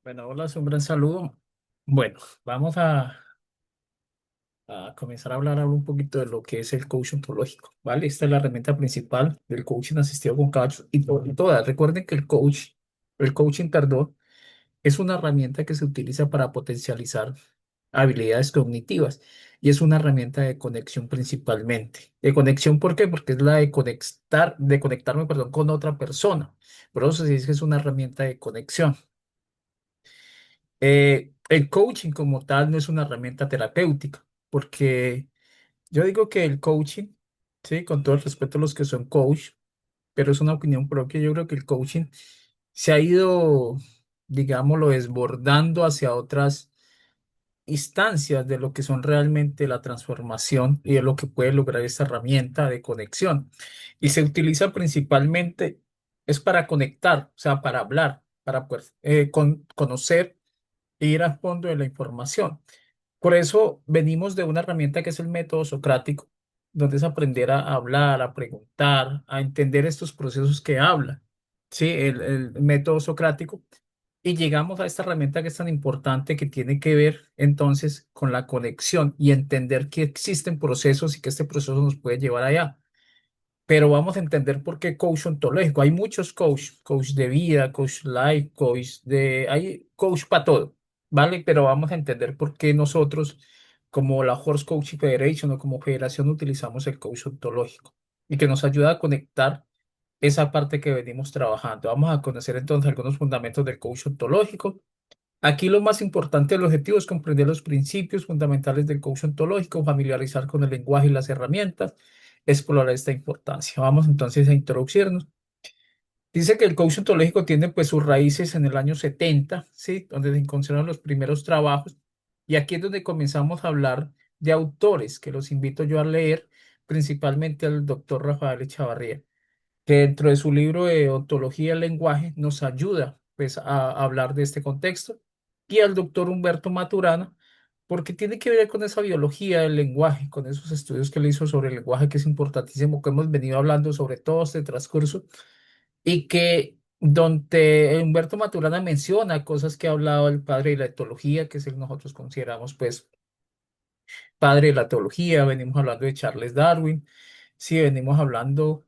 Bueno, hola, es un gran saludo. Bueno, vamos a comenzar a hablar ahora un poquito de lo que es el coaching ontológico, ¿vale? Esta es la herramienta principal del coaching asistido con coach y todas. Recuerden que el coaching, perdón, es una herramienta que se utiliza para potencializar habilidades cognitivas y es una herramienta de conexión principalmente. ¿De conexión por qué? Porque es la de conectarme, perdón, con otra persona. Por eso se dice que es una herramienta de conexión. El coaching como tal no es una herramienta terapéutica, porque yo digo que el coaching, sí, con todo el respeto a los que son coach, pero es una opinión propia, yo creo que el coaching se ha ido, digámoslo, desbordando hacia otras instancias de lo que son realmente la transformación y de lo que puede lograr esta herramienta de conexión. Y se utiliza principalmente, es para conectar, o sea, para hablar, para poder conocer e ir al fondo de la información. Por eso venimos de una herramienta que es el método socrático, donde es aprender a hablar, a preguntar, a entender estos procesos que habla, ¿sí? El método socrático. Y llegamos a esta herramienta que es tan importante que tiene que ver entonces con la conexión y entender que existen procesos y que este proceso nos puede llevar allá. Pero vamos a entender por qué coach ontológico. Hay muchos coach, coach de vida, coach life, hay coach para todo, ¿vale? Pero vamos a entender por qué nosotros, como la Horse Coaching Federation o como federación, utilizamos el coach ontológico y que nos ayuda a conectar esa parte que venimos trabajando. Vamos a conocer entonces algunos fundamentos del coach ontológico. Aquí lo más importante del objetivo es comprender los principios fundamentales del coach ontológico, familiarizar con el lenguaje y las herramientas, explorar esta importancia. Vamos entonces a introducirnos. Dice que el coach ontológico tiene pues sus raíces en el año 70, ¿sí? Donde se encontraron los primeros trabajos. Y aquí es donde comenzamos a hablar de autores, que los invito yo a leer, principalmente al doctor Rafael Echavarría, que dentro de su libro de Ontología del Lenguaje nos ayuda pues a hablar de este contexto, y al doctor Humberto Maturana, porque tiene que ver con esa biología del lenguaje, con esos estudios que él hizo sobre el lenguaje, que es importantísimo, que hemos venido hablando sobre todo este transcurso, y que donde Humberto Maturana menciona cosas que ha hablado el padre de la etología, que es el que nosotros consideramos pues padre de la teología. Venimos hablando de Charles Darwin, sí, venimos hablando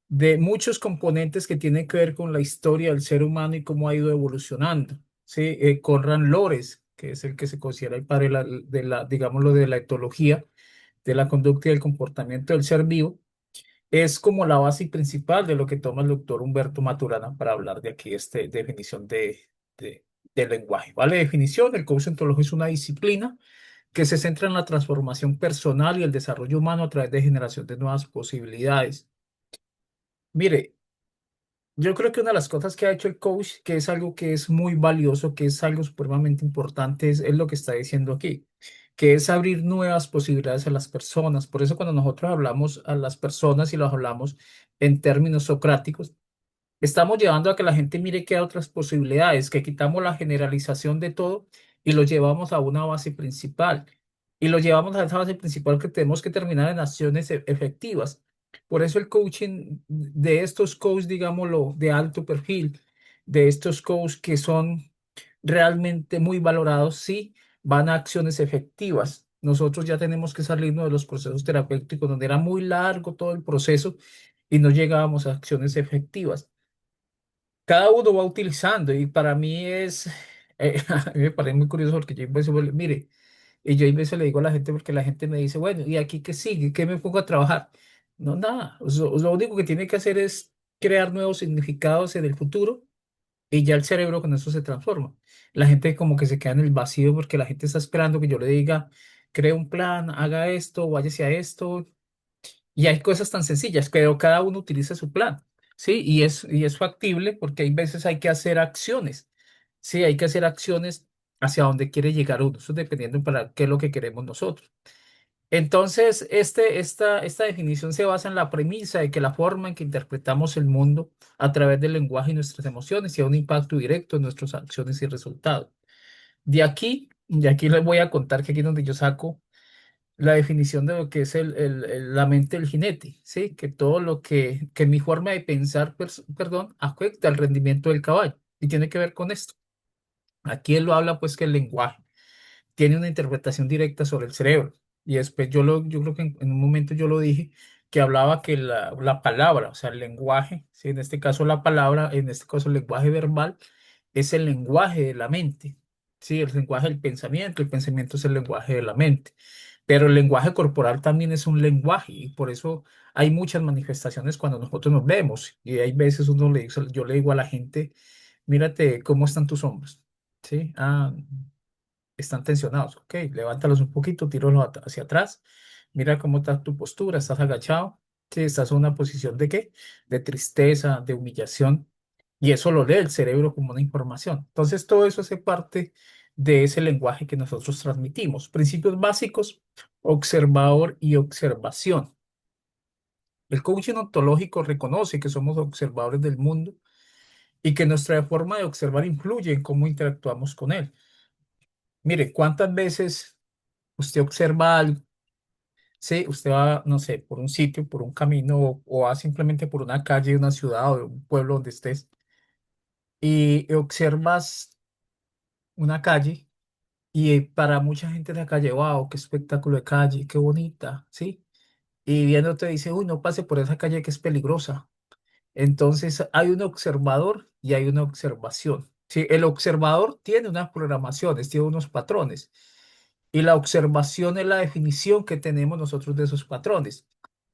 de muchos componentes que tienen que ver con la historia del ser humano y cómo ha ido evolucionando. ¿Sí? Conrad Lorenz, que es el que se considera el padre digámoslo, de la etología, de la conducta y del comportamiento del ser vivo, es como la base principal de lo que toma el doctor Humberto Maturana para hablar de aquí, esta definición del lenguaje. ¿Vale? Definición: el coaching ontológico es una disciplina que se centra en la transformación personal y el desarrollo humano a través de generación de nuevas posibilidades. Mire, yo creo que una de las cosas que ha hecho el coach, que es algo que es muy valioso, que es algo supremamente importante, es lo que está diciendo aquí, que es abrir nuevas posibilidades a las personas. Por eso cuando nosotros hablamos a las personas y los hablamos en términos socráticos, estamos llevando a que la gente mire que hay otras posibilidades, que quitamos la generalización de todo y lo llevamos a una base principal. Y lo llevamos a esa base principal, que tenemos que terminar en acciones efectivas. Por eso el coaching de estos coaches, digámoslo, de alto perfil, de estos coaches que son realmente muy valorados, sí, van a acciones efectivas. Nosotros ya tenemos que salirnos de los procesos terapéuticos donde era muy largo todo el proceso y no llegábamos a acciones efectivas. Cada uno va utilizando, y para mí es, a mí me parece muy curioso, porque yo a veces, mire, y yo a veces le digo a la gente, porque la gente me dice, bueno, ¿y aquí qué sigue? ¿Qué me pongo a trabajar? No, nada, lo único que tiene que hacer es crear nuevos significados en el futuro, y ya el cerebro con eso se transforma. La gente como que se queda en el vacío porque la gente está esperando que yo le diga, cree un plan, haga esto, váyase a esto, y hay cosas tan sencillas, pero cada uno utiliza su plan, ¿sí? Y es factible, porque hay veces hay que hacer acciones, ¿sí? Hay que hacer acciones hacia donde quiere llegar uno, eso dependiendo para qué es lo que queremos nosotros. Entonces, esta definición se basa en la premisa de que la forma en que interpretamos el mundo a través del lenguaje y nuestras emociones tiene un impacto directo en nuestras acciones y resultados. De aquí les voy a contar que aquí es donde yo saco la definición de lo que es la mente del jinete, ¿sí? Que todo lo que mi forma de pensar, perdón, afecta al rendimiento del caballo. Y tiene que ver con esto. Aquí él lo habla pues que el lenguaje tiene una interpretación directa sobre el cerebro. Y después yo creo que en un momento yo lo dije, que hablaba que la palabra, o sea, el lenguaje, ¿sí? En este caso la palabra, en este caso el lenguaje verbal, es el lenguaje de la mente, ¿sí? El lenguaje del pensamiento, el pensamiento es el lenguaje de la mente. Pero el lenguaje corporal también es un lenguaje y por eso hay muchas manifestaciones cuando nosotros nos vemos. Y hay veces uno le dice, yo le digo a la gente, mírate cómo están tus hombros, ¿sí? Están tensionados. Ok, levántalos un poquito, tíralos hacia atrás. Mira cómo está tu postura, estás agachado. Sí, estás en una posición de qué? De tristeza, de humillación. Y eso lo lee el cerebro como una información. Entonces, todo eso hace parte de ese lenguaje que nosotros transmitimos. Principios básicos, observador y observación. El coaching ontológico reconoce que somos observadores del mundo y que nuestra forma de observar influye en cómo interactuamos con él. Mire, ¿cuántas veces usted observa algo? Sí, usted va, no sé, por un sitio, por un camino o va simplemente por una calle de una ciudad o de un pueblo donde estés y observas una calle y para mucha gente de la calle, wow, qué espectáculo de calle, qué bonita, ¿sí? Y viéndote dice, uy, no pase por esa calle que es peligrosa. Entonces hay un observador y hay una observación. Sí, el observador tiene unas programaciones, tiene unos patrones y la observación es la definición que tenemos nosotros de esos patrones.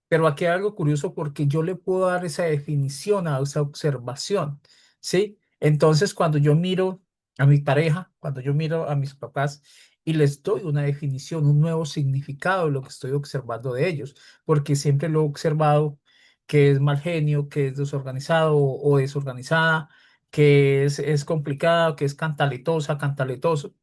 Pero aquí hay algo curioso porque yo le puedo dar esa definición a esa observación, ¿sí? Entonces, cuando yo miro a mi pareja, cuando yo miro a mis papás y les doy una definición, un nuevo significado de lo que estoy observando de ellos, porque siempre lo he observado que es mal genio, que es desorganizado o desorganizada, que es complicada, que es cantaletosa, cantaletoso.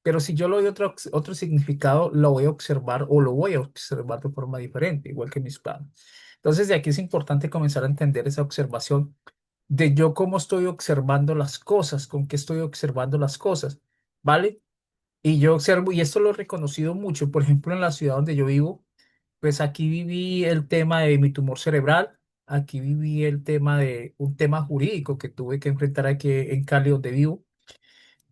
Pero si yo le doy otro significado, lo voy a observar o lo voy a observar de forma diferente, igual que mis padres. Entonces, de aquí es importante comenzar a entender esa observación de yo cómo estoy observando las cosas, con qué estoy observando las cosas, ¿vale? Y yo observo, y esto lo he reconocido mucho, por ejemplo, en la ciudad donde yo vivo, pues aquí viví el tema de mi tumor cerebral, aquí viví el tema de un tema jurídico que tuve que enfrentar aquí en Cali, donde vivo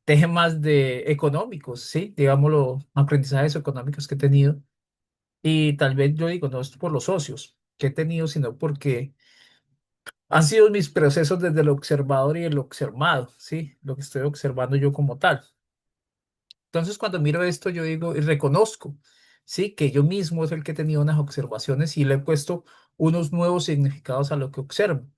temas de económicos, ¿sí? Digámoslo, aprendizajes económicos que he tenido. Y tal vez yo digo, no es por los socios que he tenido, sino porque han sido mis procesos desde el observador y el observado, ¿sí? Lo que estoy observando yo como tal. Entonces, cuando miro esto, yo digo y reconozco, sí, que yo mismo es el que he tenido unas observaciones y le he puesto unos nuevos significados a lo que observo,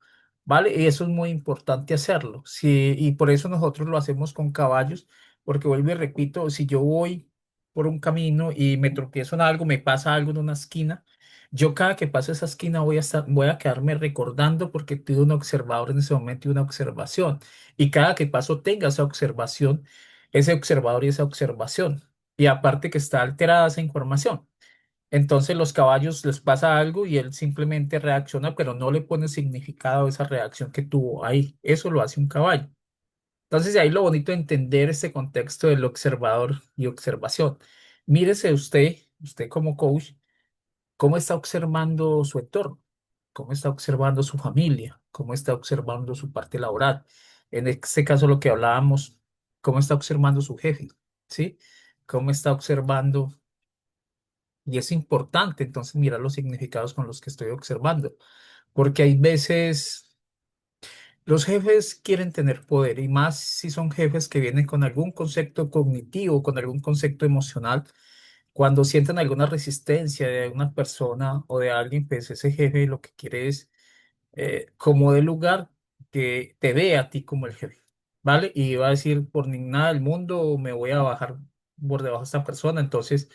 ¿vale? Y eso es muy importante hacerlo, sí, y por eso nosotros lo hacemos con caballos, porque vuelvo y repito, si yo voy por un camino y me tropiezo en algo, me pasa algo en una esquina, yo cada que paso esa esquina voy a quedarme recordando porque tuve un observador en ese momento y una observación, y cada que paso tenga esa observación ese observador y esa observación. Y aparte que está alterada esa información. Entonces los caballos les pasa algo y él simplemente reacciona, pero no le pone significado a esa reacción que tuvo ahí. Eso lo hace un caballo. Entonces de ahí lo bonito de entender este contexto del observador y observación. Mírese usted, usted como coach, cómo está observando su entorno, cómo está observando su familia, cómo está observando su parte laboral. En este caso, lo que hablábamos, cómo está observando su jefe, ¿sí? Cómo está observando, y es importante entonces mirar los significados con los que estoy observando, porque hay veces los jefes quieren tener poder y más si son jefes que vienen con algún concepto cognitivo, con algún concepto emocional. Cuando sienten alguna resistencia de una persona o de alguien, pues ese jefe lo que quiere es, como de lugar, que te vea a ti como el jefe, ¿vale? Y va a decir, por ni nada del mundo me voy a bajar por debajo de esta persona. Entonces,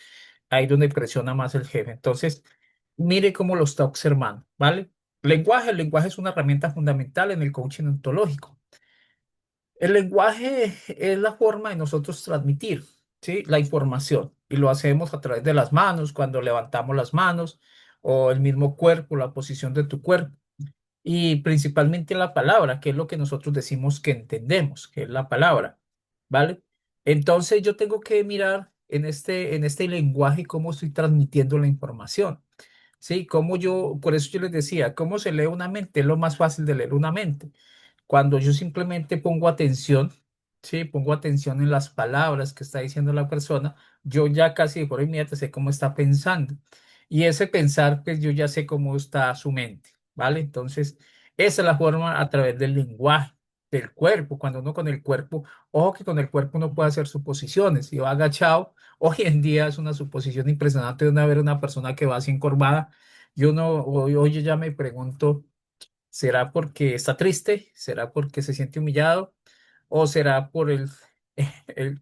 ahí donde presiona más el jefe. Entonces, mire cómo lo está observando, ¿vale? El lenguaje es una herramienta fundamental en el coaching ontológico. El lenguaje es la forma de nosotros transmitir, ¿sí? La información y lo hacemos a través de las manos, cuando levantamos las manos o el mismo cuerpo, la posición de tu cuerpo y principalmente la palabra, que es lo que nosotros decimos que entendemos, que es la palabra, ¿vale? Entonces yo tengo que mirar en este lenguaje cómo estoy transmitiendo la información, ¿sí? Cómo yo, por eso yo les decía, cómo se lee una mente, es lo más fácil de leer una mente cuando yo simplemente pongo atención, ¿sí? Pongo atención en las palabras que está diciendo la persona, yo ya casi de forma inmediata sé cómo está pensando. Y ese pensar, pues yo ya sé cómo está su mente, ¿vale? Entonces, esa es la forma a través del lenguaje, del cuerpo. Cuando uno con el cuerpo, ojo que con el cuerpo uno puede hacer suposiciones. Si va agachado, hoy en día es una suposición impresionante de ver una persona que va así encorvada. Yo no, hoy yo ya me pregunto. ¿Será porque está triste? ¿Será porque se siente humillado? ¿O será por el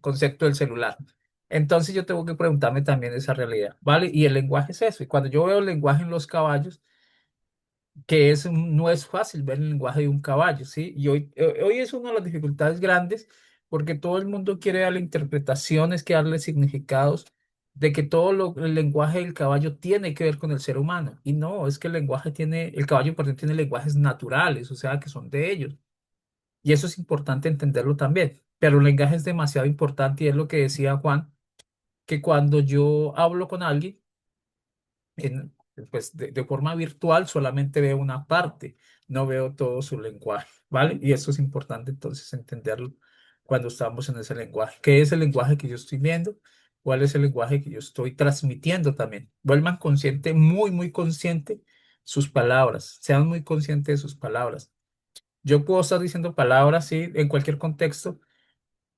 concepto del celular? Entonces yo tengo que preguntarme también esa realidad, ¿vale? Y el lenguaje es eso. Y cuando yo veo el lenguaje en los caballos, que es, no es fácil ver el lenguaje de un caballo, ¿sí? Y hoy es una de las dificultades grandes porque todo el mundo quiere darle interpretaciones, que darle significados de que el lenguaje del caballo tiene que ver con el ser humano. Y no, es que el caballo, perdón, tiene lenguajes naturales, o sea, que son de ellos. Y eso es importante entenderlo también. Pero el lenguaje es demasiado importante y es lo que decía Juan, que cuando yo hablo con alguien, en, pues de forma virtual solamente veo una parte, no veo todo su lenguaje, ¿vale? Y eso es importante entonces entenderlo cuando estamos en ese lenguaje. ¿Qué es el lenguaje que yo estoy viendo? ¿Cuál es el lenguaje que yo estoy transmitiendo también? Vuelvan consciente, muy, muy consciente sus palabras, sean muy conscientes de sus palabras. Yo puedo estar diciendo palabras, sí, en cualquier contexto,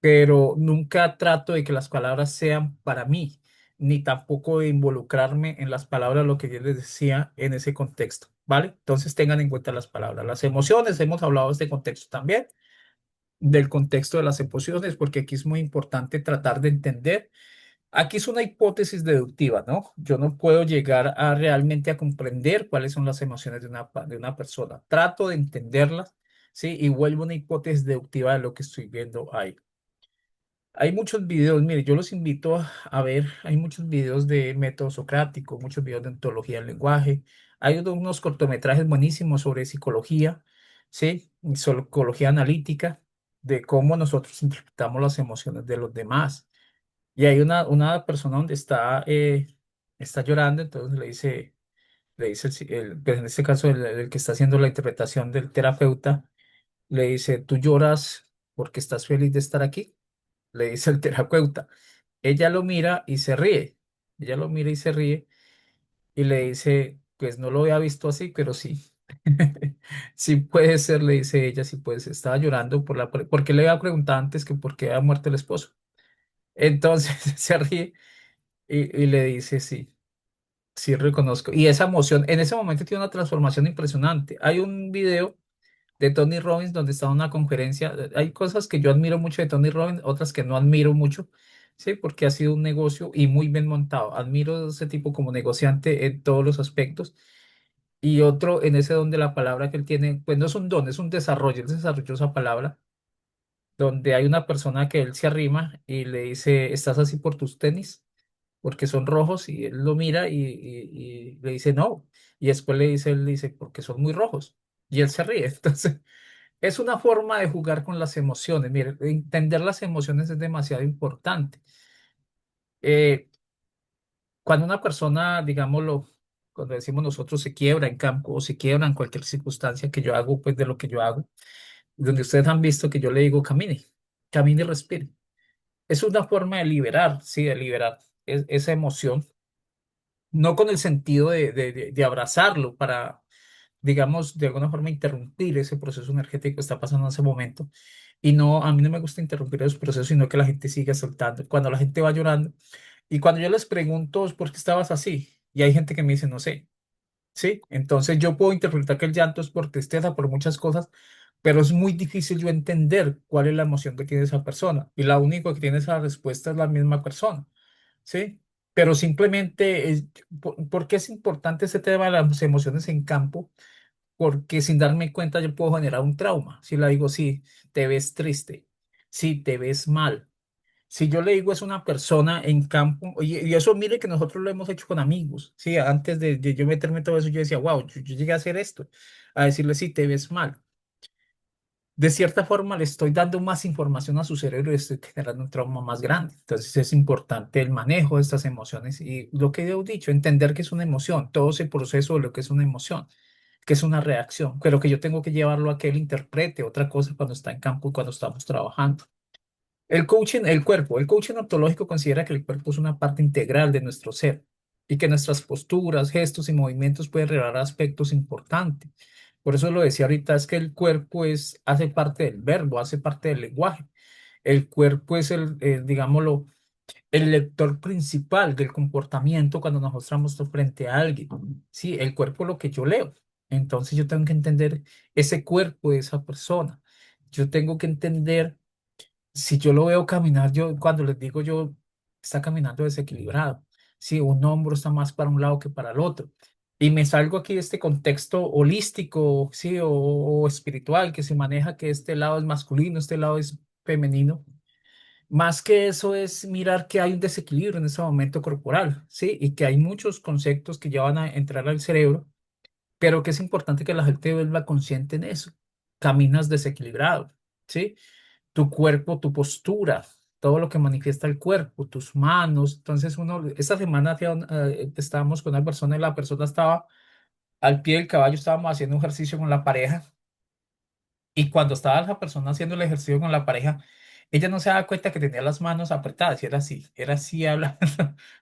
pero nunca trato de que las palabras sean para mí, ni tampoco de involucrarme en las palabras, lo que yo les decía en ese contexto, ¿vale? Entonces tengan en cuenta las palabras. Las emociones, hemos hablado de este contexto también, del contexto de las emociones, porque aquí es muy importante tratar de entender. Aquí es una hipótesis deductiva, ¿no? Yo no puedo llegar a realmente a comprender cuáles son las emociones de una persona. Trato de entenderlas, ¿sí? Y vuelvo una hipótesis deductiva de lo que estoy viendo ahí. Hay muchos videos, mire, yo los invito a ver, hay muchos videos de método socrático, muchos videos de ontología del lenguaje, hay unos cortometrajes buenísimos sobre psicología, ¿sí? Y psicología analítica, de cómo nosotros interpretamos las emociones de los demás. Y hay una persona donde está llorando, entonces le dice pues en este caso el que está haciendo la interpretación del terapeuta, le dice, ¿tú lloras porque estás feliz de estar aquí? Le dice el terapeuta. Ella lo mira y se ríe. Ella lo mira y se ríe y le dice, pues no lo había visto así, pero sí. Sí puede ser, le dice ella, sí puede ser. Estaba llorando porque le había preguntado antes que por qué había muerto el esposo. Entonces se ríe y le dice, sí, sí reconozco. Y esa emoción, en ese momento tiene una transformación impresionante. Hay un video de Tony Robbins donde está en una conferencia. Hay cosas que yo admiro mucho de Tony Robbins, otras que no admiro mucho, sí, porque ha sido un negocio y muy bien montado. Admiro ese tipo como negociante en todos los aspectos. Y otro en ese don de la palabra que él tiene, pues no es un don, es un desarrollo. Él desarrolló esa palabra, donde hay una persona que él se arrima y le dice, ¿estás así por tus tenis? Porque son rojos y él lo mira y le dice no. Y después él le dice, porque son muy rojos. Y él se ríe. Entonces, es una forma de jugar con las emociones. Mire, entender las emociones es demasiado importante. Eh, Cuando una persona, digámoslo, cuando decimos nosotros se quiebra en campo o se quiebra en cualquier circunstancia que yo hago, pues de lo que yo hago, donde ustedes han visto que yo le digo camine, camine y respire. Es una forma de liberar, sí, de liberar esa emoción, no con el sentido de abrazarlo para, digamos, de alguna forma interrumpir ese proceso energético que está pasando en ese momento. Y no, a mí no me gusta interrumpir esos procesos, sino que la gente siga soltando. Cuando la gente va llorando y cuando yo les pregunto por qué estabas así, y hay gente que me dice, no sé, ¿sí? Entonces yo puedo interpretar que el llanto es por tristeza, por muchas cosas, pero es muy difícil yo entender cuál es la emoción que tiene esa persona. Y la única que tiene esa respuesta es la misma persona, ¿sí? Pero simplemente, ¿por qué es importante ese tema de las emociones en campo? Porque sin darme cuenta yo puedo generar un trauma. Si le digo, sí, te ves triste, sí, te ves mal. Si yo le digo es una persona en campo, y eso mire que nosotros lo hemos hecho con amigos, sí, antes de yo meterme en todo eso, yo decía, wow, yo llegué a hacer esto, a decirle, sí, te ves mal. De cierta forma le estoy dando más información a su cerebro y estoy generando un trauma más grande. Entonces es importante el manejo de estas emociones y lo que he dicho, entender que es una emoción, todo ese proceso de lo que es una emoción, que es una reacción, pero que yo tengo que llevarlo a que él interprete otra cosa cuando está en campo y cuando estamos trabajando. El coaching ontológico considera que el cuerpo es una parte integral de nuestro ser y que nuestras posturas, gestos y movimientos pueden revelar aspectos importantes. Por eso lo decía ahorita, es que el cuerpo hace parte del verbo, hace parte del lenguaje. El cuerpo es digámoslo, el lector principal del comportamiento cuando nos mostramos frente a alguien. Sí, el cuerpo es lo que yo leo. Entonces yo tengo que entender ese cuerpo de esa persona. Yo tengo que entender si yo lo veo caminar, yo cuando les digo yo está caminando desequilibrado. Si un hombro está más para un lado que para el otro. Y me salgo aquí de este contexto holístico, sí, o espiritual que se maneja que este lado es masculino, este lado es femenino. Más que eso es mirar que hay un desequilibrio en ese momento corporal, ¿sí? Y que hay muchos conceptos que ya van a entrar al cerebro, pero que es importante que la gente vuelva consciente en eso. Caminas desequilibrado, ¿sí? Tu cuerpo, tu postura, todo lo que manifiesta el cuerpo, tus manos. Entonces, esta semana estábamos con una persona y la persona estaba al pie del caballo, estábamos haciendo un ejercicio con la pareja y cuando estaba la persona haciendo el ejercicio con la pareja, ella no se daba cuenta que tenía las manos apretadas y era así hablando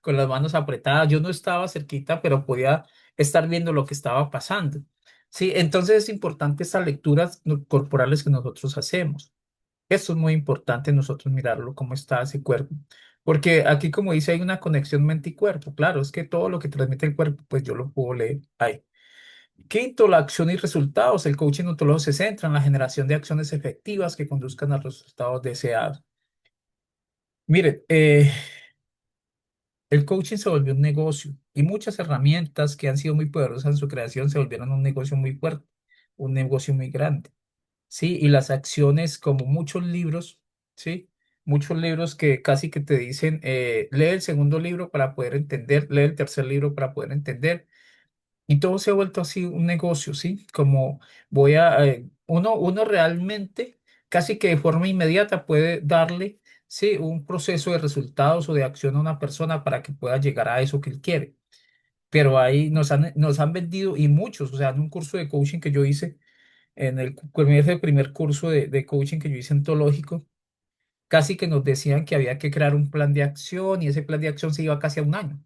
con las manos apretadas. Yo no estaba cerquita, pero podía estar viendo lo que estaba pasando. Sí, entonces es importante estas lecturas corporales que nosotros hacemos. Eso es muy importante nosotros mirarlo, cómo está ese cuerpo. Porque aquí, como dice, hay una conexión mente y cuerpo. Claro, es que todo lo que transmite el cuerpo, pues yo lo puedo leer ahí. Quinto, la acción y resultados. El coaching ontológico se centra en la generación de acciones efectivas que conduzcan a los resultados deseados. Mire, el coaching se volvió un negocio y muchas herramientas que han sido muy poderosas en su creación se volvieron un negocio muy fuerte, un negocio muy grande. Sí, y las acciones, como muchos libros, sí, muchos libros que casi que te dicen, lee el segundo libro para poder entender, lee el tercer libro para poder entender, y todo se ha vuelto así un negocio, sí, como uno realmente casi que de forma inmediata puede darle, sí, un proceso de resultados o de acción a una persona para que pueda llegar a eso que él quiere. Pero ahí nos han vendido y muchos, o sea, en un curso de coaching que yo hice, ese primer curso de coaching que yo hice ontológico, casi que nos decían que había que crear un plan de acción y ese plan de acción se iba casi a un año.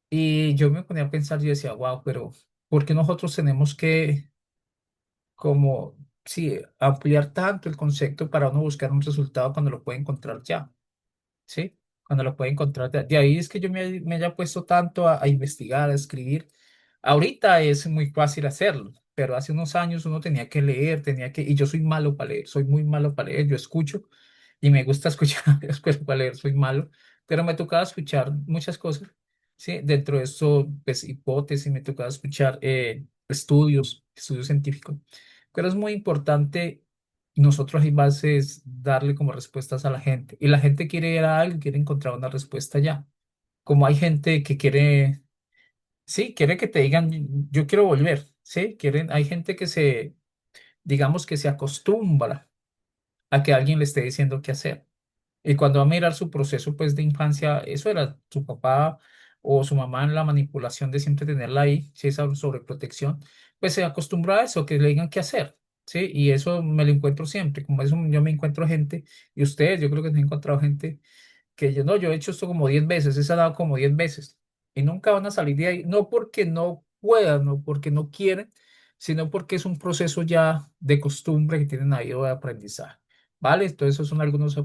Y yo me ponía a pensar, yo decía, wow, pero ¿por qué nosotros tenemos que, como, sí, ampliar tanto el concepto para uno buscar un resultado cuando lo puede encontrar ya? ¿Sí? Cuando lo puede encontrar. De ahí es que yo me haya puesto tanto a investigar, a escribir. Ahorita es muy fácil hacerlo, pero hace unos años uno tenía que leer, y yo soy malo para leer, soy muy malo para leer, yo escucho y me gusta escuchar, después para leer soy malo, pero me tocaba escuchar muchas cosas, ¿sí? Dentro de eso, pues hipótesis, me tocaba escuchar estudios científicos, pero es muy importante nosotros hay bases darle como respuestas a la gente. Y la gente quiere ir a algo, quiere encontrar una respuesta ya. Como hay gente que quiere, sí, quiere que te digan, yo quiero volver, sí, hay gente digamos que se acostumbra a que alguien le esté diciendo qué hacer. Y cuando va a mirar su proceso pues de infancia, eso era su papá o su mamá en la manipulación de siempre tenerla ahí, si esa sobreprotección, pues se acostumbró a eso, que le digan qué hacer, ¿sí? Y eso me lo encuentro siempre, como eso yo me encuentro gente, y ustedes, yo creo que se han encontrado gente que yo no, yo he hecho esto como 10 veces, he dado como 10 veces y nunca van a salir de ahí, no porque no puedan, no porque no quieren, sino porque es un proceso ya de costumbre que tienen ahí o de aprendizaje, ¿vale? Entonces esos son algunos,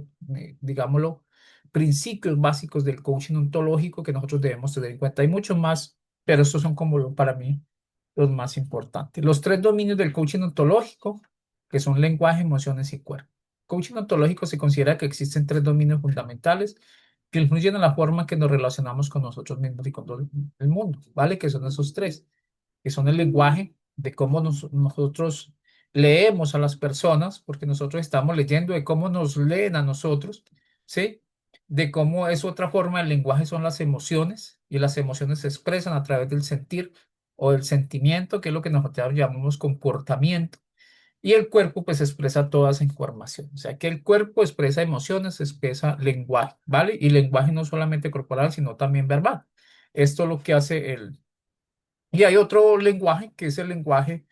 digámoslo, principios básicos del coaching ontológico que nosotros debemos tener en cuenta. Hay muchos más, pero estos son como para mí los más importantes. Los tres dominios del coaching ontológico, que son lenguaje, emociones y cuerpo. Coaching ontológico se considera que existen tres dominios fundamentales que influyen en la forma en que nos relacionamos con nosotros mismos y con todo el mundo, ¿vale? Que son esos tres, que son el lenguaje, de cómo nosotros leemos a las personas, porque nosotros estamos leyendo de cómo nos leen a nosotros, ¿sí? De cómo es otra forma, el lenguaje son las emociones, y las emociones se expresan a través del sentir o del sentimiento, que es lo que nosotros llamamos comportamiento. Y el cuerpo pues expresa toda esa información. O sea que el cuerpo expresa emociones, expresa lenguaje, ¿vale? Y lenguaje no solamente corporal, sino también verbal. Esto es lo que hace el... Y hay otro lenguaje que es el lenguaje,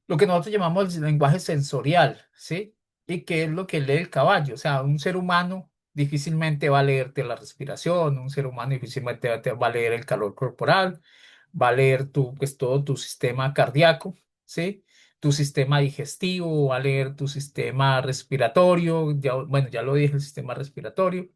lo que nosotros llamamos el lenguaje sensorial, ¿sí? y qué es lo que lee el caballo. O sea, un ser humano difícilmente va a leerte la respiración, un ser humano difícilmente va a leer el calor corporal, va a leer pues, todo tu sistema cardíaco, ¿sí? Tu sistema digestivo, va a leer tu sistema respiratorio, ya, bueno, ya lo dije, el sistema respiratorio,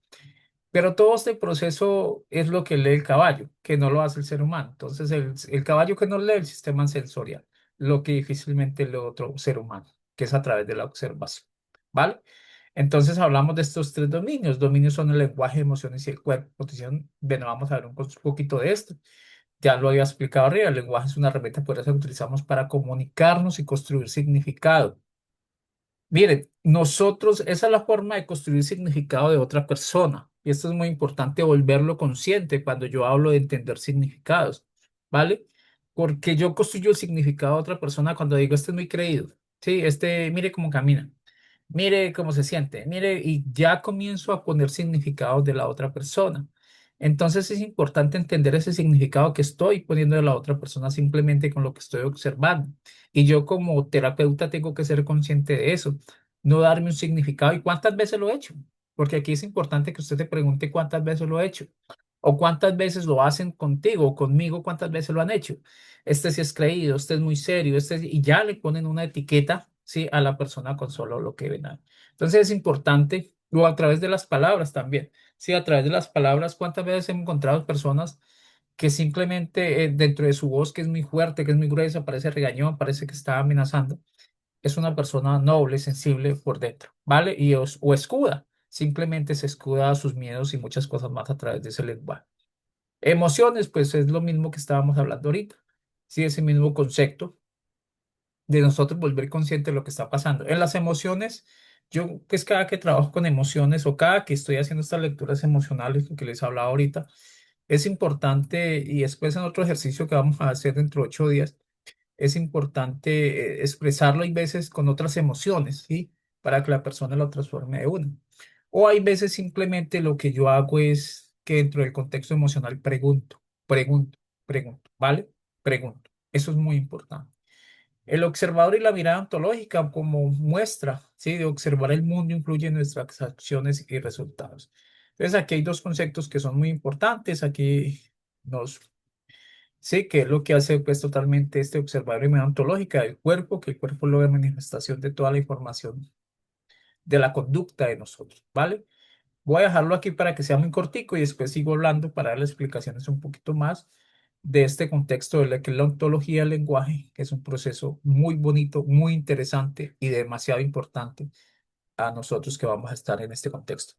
pero todo este proceso es lo que lee el caballo, que no lo hace el ser humano. Entonces, el caballo que no lee el sistema sensorial, lo que difícilmente lee otro ser humano, que es a través de la observación, ¿vale? Entonces hablamos de estos tres dominios. Dominios son el lenguaje, emociones y el cuerpo. Posición, bueno, vamos a ver un poquito de esto. Ya lo había explicado arriba. El lenguaje es una herramienta poderosa que utilizamos para comunicarnos y construir significado. Miren, nosotros, esa es la forma de construir significado de otra persona. Y esto es muy importante volverlo consciente cuando yo hablo de entender significados, ¿vale? Porque yo construyo el significado de otra persona cuando digo, este es muy creído. Sí, este, mire cómo camina, mire cómo se siente, mire, y ya comienzo a poner significados de la otra persona. Entonces es importante entender ese significado que estoy poniendo de la otra persona simplemente con lo que estoy observando. Y yo como terapeuta tengo que ser consciente de eso, no darme un significado. ¿Y cuántas veces lo he hecho? Porque aquí es importante que usted se pregunte cuántas veces lo he hecho o cuántas veces lo hacen contigo o conmigo, cuántas veces lo han hecho. Este sí es creído, este es muy serio, y ya le ponen una etiqueta, ¿sí? A la persona con solo lo que ven ahí. Entonces es importante, o a través de las palabras también, ¿sí? A través de las palabras, cuántas veces hemos encontrado personas que simplemente dentro de su voz, que es muy fuerte, que es muy gruesa, parece regañón, parece que está amenazando, es una persona noble, sensible por dentro, ¿vale? O escuda, simplemente se escuda sus miedos y muchas cosas más a través de ese lenguaje. Emociones, pues es lo mismo que estábamos hablando ahorita, sí, ese mismo concepto de nosotros volver consciente de lo que está pasando. En las emociones, yo pues cada que trabajo con emociones o cada que estoy haciendo estas lecturas emocionales, lo que les hablaba ahorita, es importante y después en otro ejercicio que vamos a hacer dentro de 8 días, es importante expresarlo hay veces con otras emociones, ¿sí? Para que la persona lo transforme de una. O hay veces simplemente lo que yo hago es que dentro del contexto emocional pregunto, ¿vale? Pregunto. Eso es muy importante. El observador y la mirada ontológica como muestra, ¿sí? De observar el mundo influye en nuestras acciones y resultados. Entonces aquí hay dos conceptos que son muy importantes. Aquí nos sí, que es lo que hace pues totalmente este observador y mirada ontológica del cuerpo, que el cuerpo es la manifestación de toda la información de la conducta de nosotros, ¿vale? Voy a dejarlo aquí para que sea muy cortico y después sigo hablando para darle explicaciones un poquito más de este contexto de la que es la ontología del lenguaje, que es un proceso muy bonito, muy interesante y demasiado importante a nosotros que vamos a estar en este contexto.